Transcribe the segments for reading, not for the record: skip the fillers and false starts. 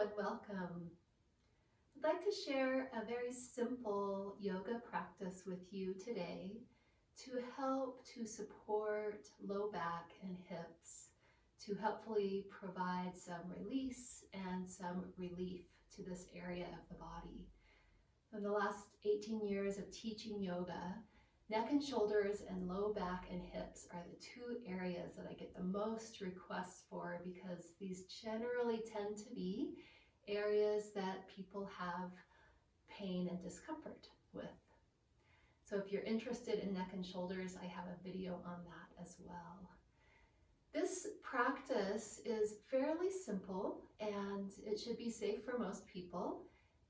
and welcome. I'd like to share a very simple yoga practice with you today to help to support low back and hips, to helpfully provide some release and some relief to this area of the body. In the last 18 years of teaching yoga, neck and shoulders and low back and hips are the two areas that I get the most requests for because these generally tend to be areas that people have pain and discomfort with. So if you're interested in neck and shoulders, I have a video on that as well. This practice is fairly simple and it should be safe for most people.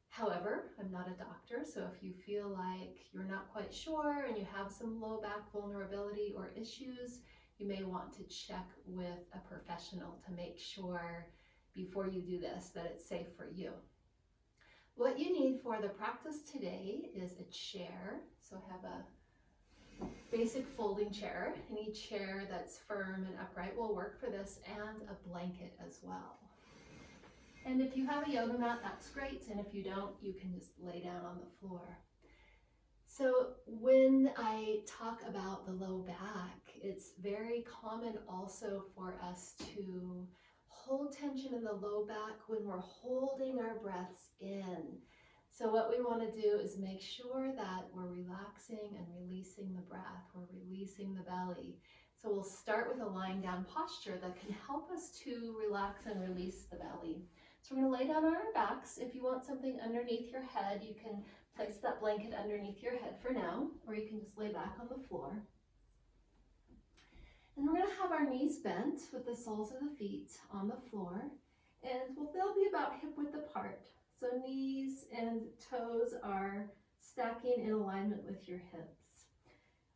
However, I'm not a doctor, so if you feel like you're not quite sure and you have some low back vulnerability or issues, you may want to check with a professional to make sure before you do this that it's safe for you. What you need for the practice today is a chair. So I have a basic folding chair. Any chair that's firm and upright will work for this, and a blanket as well. And if you have a yoga mat, that's great. And if you don't, you can just lay down on the floor. So when I talk about the low back, it's very common also for us to hold tension in the low back when we're holding our breaths in. So what we want to do is make sure that we're relaxing and releasing the breath. We're releasing the belly. So we'll start with a lying down posture that can help us to relax and release the belly. So we're going to lay down on our backs. If you want something underneath your head, you can place that blanket underneath your head for now, or you can just lay back on the floor. And we're going to have our knees bent with the soles of the feet on the floor, and they'll be about hip width apart. So knees and toes are stacking in alignment with your hips.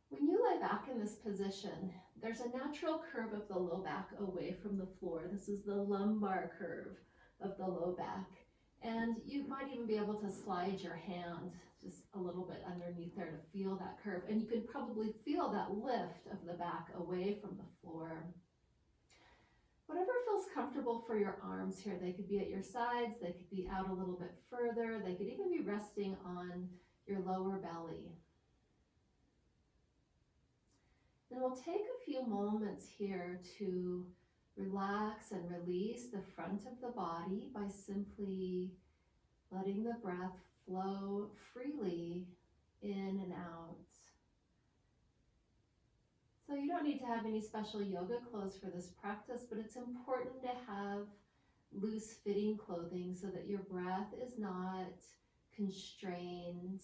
When you lay back in this position, there's a natural curve of the low back away from the floor. This is the lumbar curve of the low back. And you might even be able to slide your hand just a little bit underneath there to feel that curve. And you can probably feel that lift of the back away from the floor. Whatever feels comfortable for your arms here. They could be at your sides, they could be out a little bit further, they could even be resting on your lower belly. And we'll take a few moments here to relax and release the front of the body by simply letting the breath flow freely in and out. So you don't need to have any special yoga clothes for this practice, but it's important to have loose fitting clothing so that your breath is not constrained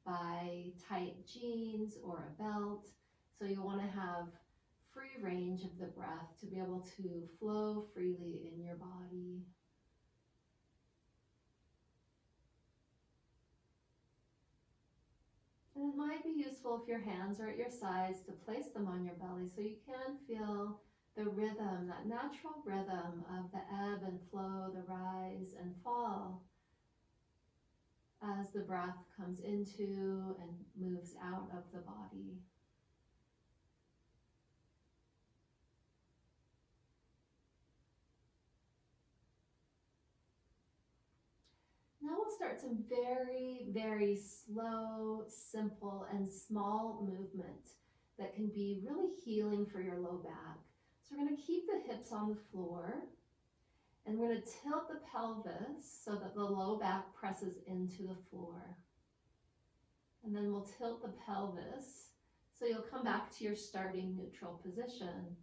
by tight jeans or a belt. So you want to have free range of the breath to be able to flow freely in your body. And it might be useful if your hands are at your sides to place them on your belly so you can feel the rhythm, that natural rhythm of the ebb and flow, the rise and fall as the breath comes into and moves out of the body. Now we'll start some very, very slow, simple, and small movement that can be really healing for your low back. So we're going to keep the hips on the floor, and we're going to tilt the pelvis so that the low back presses into the floor. And then we'll tilt the pelvis so you'll come back to your starting neutral position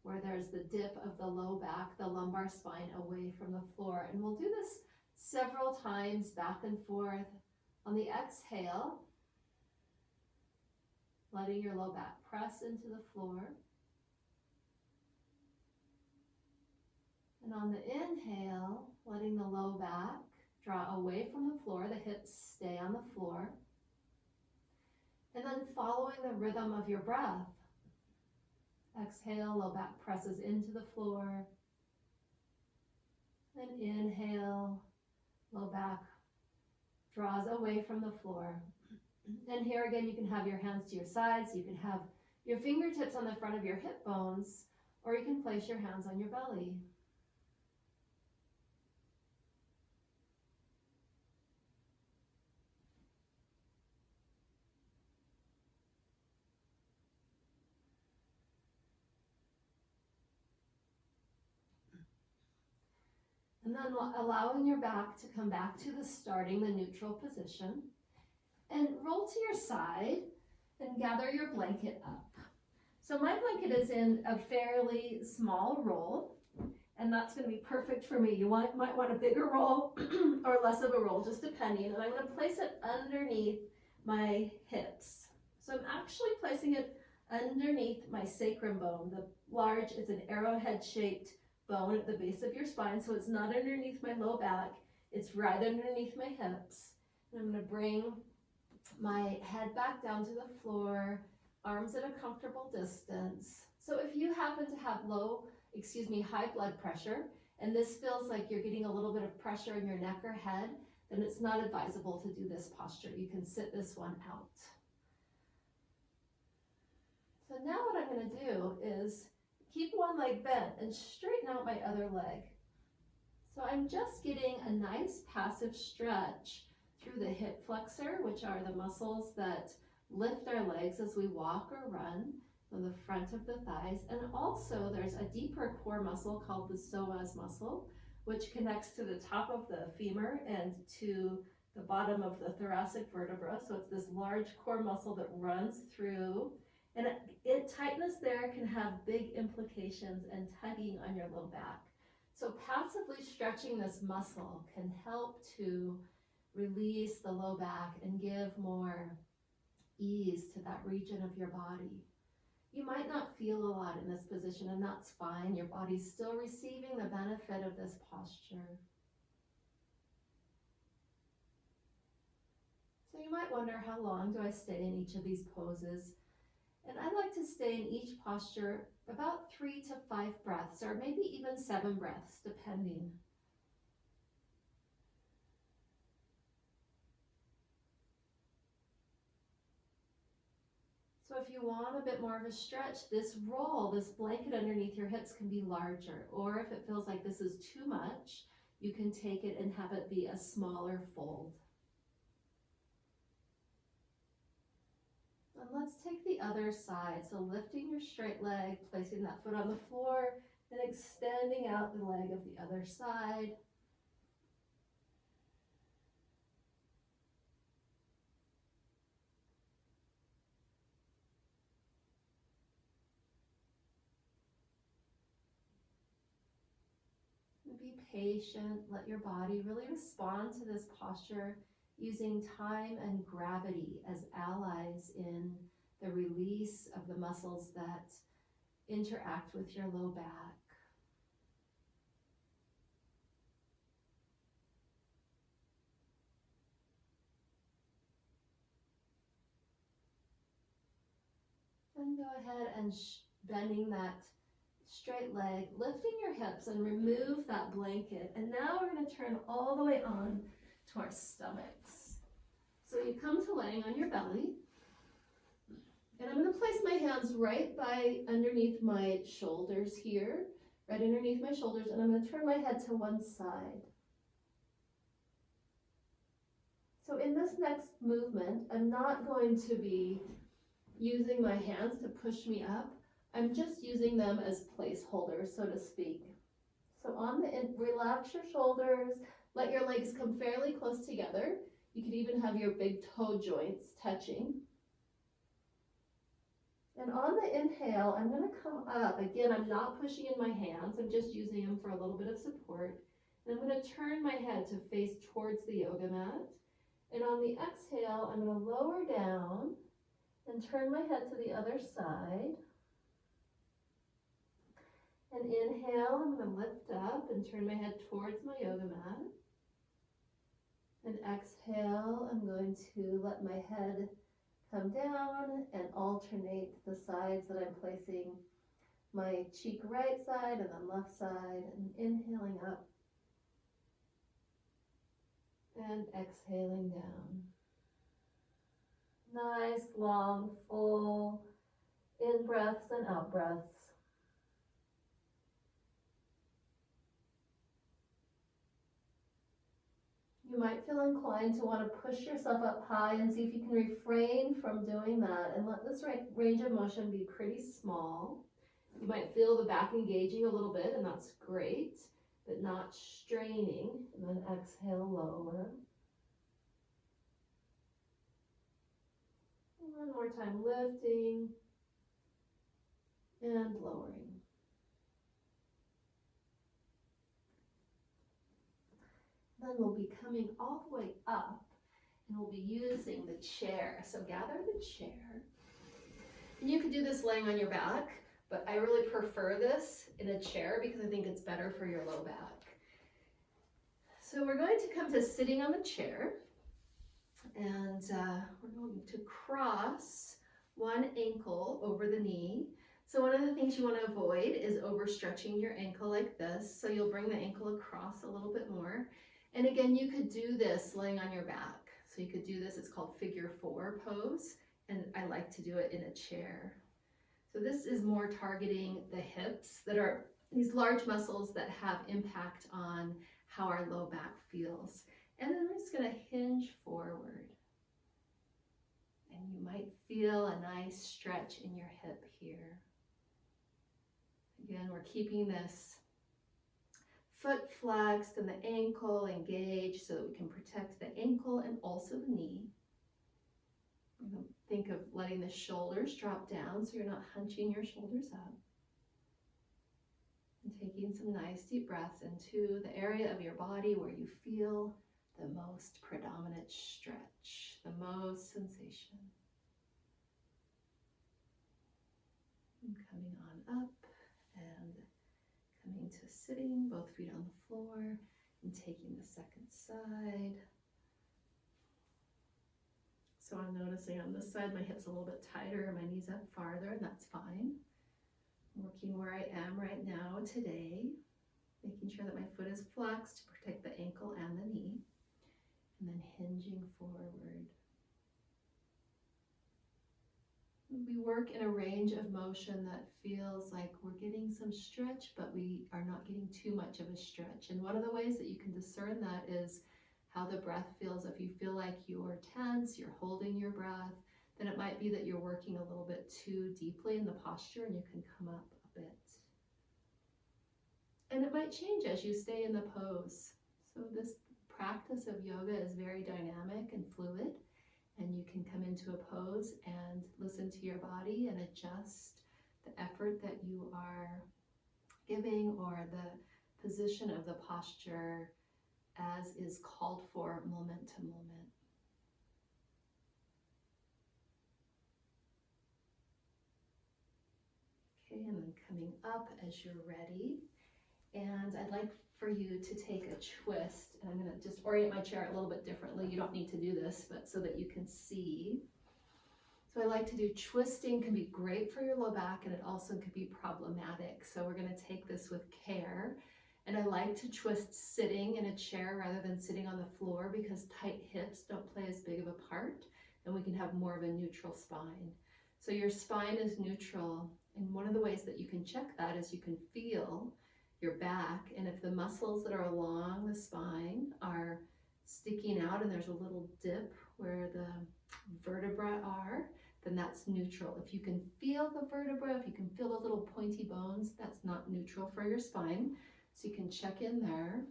where there's the dip of the low back, the lumbar spine away from the floor. And we'll do this several times back and forth. On the exhale, letting your low back press into the floor. And on the inhale, letting the low back draw away from the floor, the hips stay on the floor. And then following the rhythm of your breath, exhale, low back presses into the floor. Then inhale, low back draws away from the floor. And here again, you can have your hands to your sides. You can have your fingertips on the front of your hip bones, or you can place your hands on your belly. And then allowing your back to come back to the starting, the neutral position. And roll to your side and gather your blanket up. So my blanket is in a fairly small roll, and that's going to be perfect for me. You might want a bigger roll or less of a roll, just depending. And I'm going to place it underneath my hips. So I'm actually placing it underneath my sacrum bone. The large is an arrowhead shaped bone at the base of your spine, so it's not underneath my low back, it's right underneath my hips. And I'm going to bring my head back down to the floor, arms at a comfortable distance. So if you happen to have high blood pressure, and this feels like you're getting a little bit of pressure in your neck or head, then it's not advisable to do this posture. You can sit this one out. So now what I'm going to do is keep one leg bent and straighten out my other leg. So I'm just getting a nice passive stretch through the hip flexor, which are the muscles that lift our legs as we walk or run, on the front of the thighs. And also there's a deeper core muscle called the psoas muscle, which connects to the top of the femur and to the bottom of the thoracic vertebra. So it's this large core muscle that runs through, and tightness there can have big implications and tugging on your low back. So passively stretching this muscle can help to release the low back and give more ease to that region of your body. You might not feel a lot in this position, and that's fine. Your body's still receiving the benefit of this posture. So you might wonder, how long do I stay in each of these poses? And I like to stay in each posture about 3 to 5 breaths, or maybe even 7 breaths, depending. So if you want a bit more of a stretch, this roll, this blanket underneath your hips can be larger. Or if it feels like this is too much, you can take it and have it be a smaller fold. And let's take the other side. So lifting your straight leg, placing that foot on the floor, and extending out the leg of the other side. Be patient, let your body really respond to this posture using time and gravity as allies in the release of the muscles that interact with your low back. And go ahead and bending that straight leg, lifting your hips, and remove that blanket. And now we're going to turn all the way on to our stomachs. So you come to laying on your belly, and I'm going to place my hands right by underneath my shoulders here, right underneath my shoulders, and I'm going to turn my head to one side. So in this next movement, I'm not going to be using my hands to push me up. I'm just using them as placeholders, so to speak. So on the end, relax your shoulders, let your legs come fairly close together. You could even have your big toe joints touching. And on the inhale, I'm going to come up. Again, I'm not pushing in my hands, I'm just using them for a little bit of support. And I'm going to turn my head to face towards the yoga mat. And on the exhale, I'm going to lower down and turn my head to the other side. And inhale, I'm going to lift up and turn my head towards my yoga mat. And exhale, I'm going to let my head come down and alternate the sides that I'm placing my cheek right side and then left side, and inhaling up and exhaling down. Nice, long, full in breaths and out breaths. You might feel inclined to want to push yourself up high and see if you can refrain from doing that and let this range of motion be pretty small. You might feel the back engaging a little bit, and that's great. but not straining. And then exhale, lower. One more time, lifting and lowering. Then we'll be coming all the way up, and we'll be using the chair. So gather the chair. And you could do this laying on your back, but I really prefer this in a chair because I think it's better for your low back. So we're going to come to sitting on the chair, and we're going to cross one ankle over the knee. So one of the things you want to avoid is overstretching your ankle like this. So you'll bring the ankle across a little bit more. And again, you could do this laying on your back. So you could do this, it's called figure 4 pose. And I like to do it in a chair. So this is more targeting the hips that are these large muscles that have impact on how our low back feels. And then we're just going to hinge forward. And you might feel a nice stretch in your hip here. Again, we're keeping this foot flexed and the ankle engaged so that we can protect the ankle and also the knee. Think of letting the shoulders drop down so you're not hunching your shoulders up. And taking some nice deep breaths into the area of your body where you feel the most predominant stretch, the most sensation. And coming on up and coming to sitting, both feet on the floor, and taking the second side. So I'm noticing on this side, my hips a little bit tighter, my knees up farther, and that's fine. I'm working where I am right now today, making sure that my foot is flexed to protect the ankle and the knee, and then hinging forward. We work in a range of motion that feels like we're getting some stretch, but we are not getting too much of a stretch. And one of the ways that you can discern that is how the breath feels. If you feel like you're tense, you're holding your breath, then it might be that you're working a little bit too deeply in the posture and you can come up a bit. And it might change as you stay in the pose. So this practice of yoga is very dynamic and fluid. And you can come into a pose and listen to your body and adjust the effort that you are giving or the position of the posture as is called for moment to moment. Okay, and then coming up as you're ready. And I'd like for you to take a twist, and I'm going to just orient my chair a little bit differently. You don't need to do this, but so that you can see. So I like to do twisting, can be great for your low back, and it also could be problematic. So we're going to take this with care. And I like to twist sitting in a chair rather than sitting on the floor because tight hips don't play as big of a part, and we can have more of a neutral spine. So your spine is neutral, and one of the ways that you can check that is you can feel your back, and if the muscles that are along the spine are sticking out and there's a little dip where the vertebrae are, then that's neutral. If you can feel the vertebra, if you can feel the little pointy bones, that's not neutral for your spine. So you can check in there.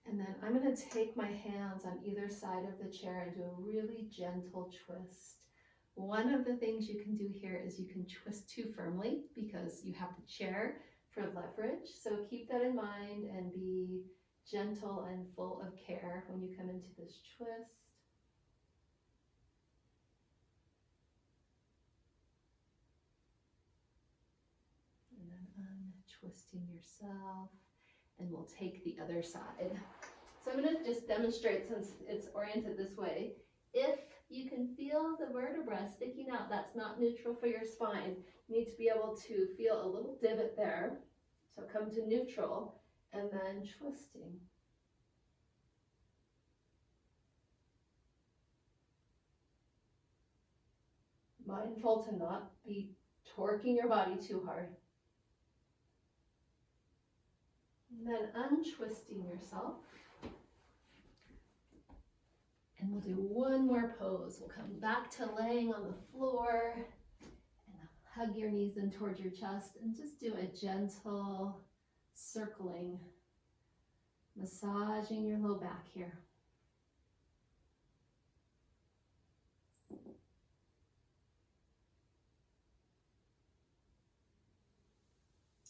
And then I'm going to take my hands on either side of the chair and do a really gentle twist. One of the things you can do here is you can twist too firmly because you have the chair for leverage. So keep that in mind and be gentle and full of care when you come into this twist. And then untwisting yourself, and we'll take the other side. So I'm going to just demonstrate since it's oriented this way. If you can feel the vertebra sticking out, that's not neutral for your spine. You need to be able to feel a little divot there. So come to neutral and then twisting. Mindful to not be torquing your body too hard. And then untwisting yourself. And we'll do one more pose. We'll come back to laying on the floor and hug your knees in towards your chest and just do a gentle circling, massaging your low back here.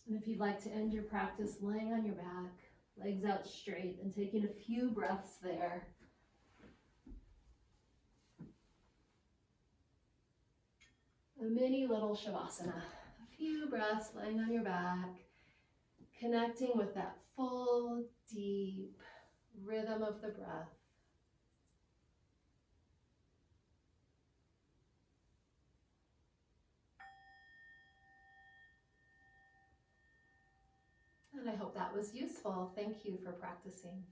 And if you'd like to end your practice laying on your back, legs out straight, and taking a few breaths there. A mini little Shavasana. A few breaths laying on your back, connecting with that full, deep rhythm of the breath. And I hope that was useful. Thank you for practicing.